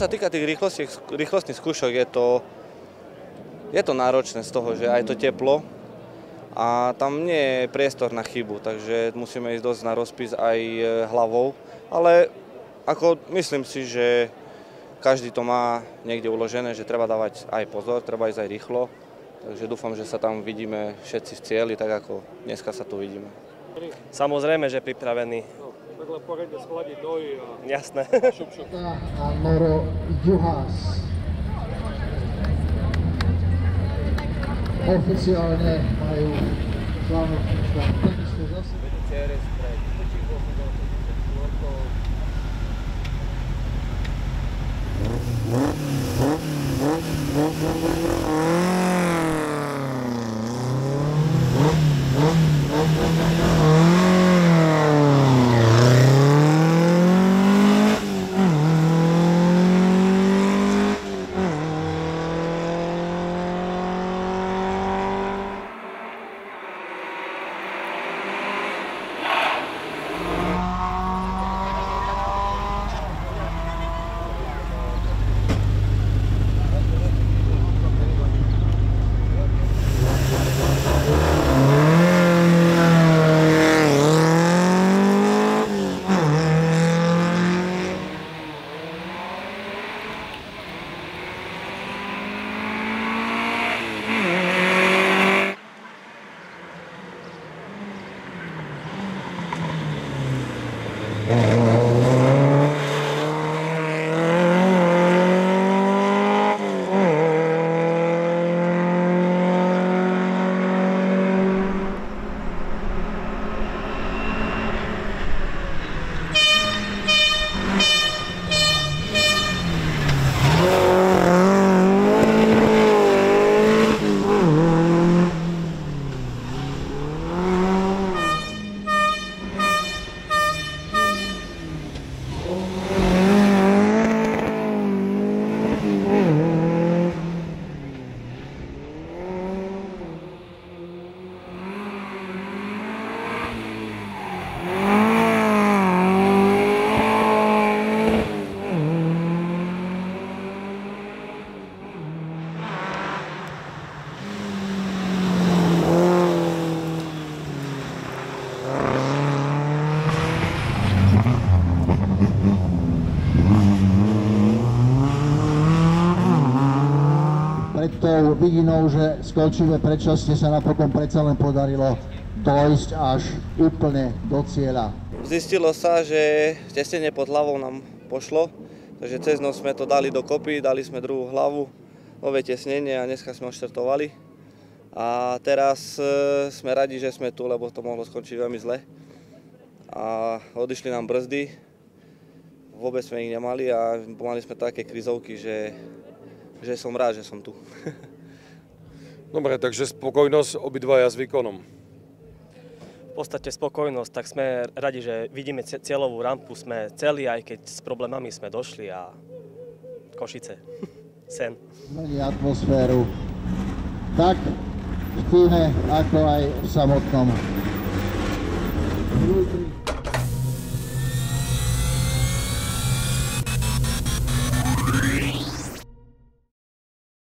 sa týka tých rýchlostných skúšok, je to náročné z toho, že aj to teplo a tam nie je priestor na chybu, takže musíme ísť dosť na rozpis aj hlavou, ale ako myslím si, že každý to má niekde uložené, že treba dávať aj pozor, treba ísť aj rýchlo, takže dúfam, že sa tam vidíme všetci v cieli, tak ako dneska sa tu vidíme. Samozrejme, že pripravený. Takhle poriadne schladiť nohy a... Jasné. A Moro Juhás. Oficiálne majú slávnostnú tenistu za sebou. Pred tou vidinou, že skončíme predčasne, sa napokon predsa len podarilo dojsť až úplne do cieľa. Zistilo sa, že tesnenie pod hlavou nám pošlo, takže cez noc sme to dali dokopy, dali sme druhú hlavu, nové tesnenie a dneska sme odštartovali. A teraz sme radi, že sme tu, lebo to mohlo skončiť veľmi zle. A odišli nám brzdy, vôbec sme ich nemali a mali sme také krízovky, že som rád, že som tu. Dobre, takže spokojnosť obidvaja s výkonom. V podstate spokojnosť, tak sme radi, že vidíme cieľovú rampu, sme celí, aj keď s problémami sme došli a Košice, sen. Mení atmosféru tak v týme, ako aj v samotnom.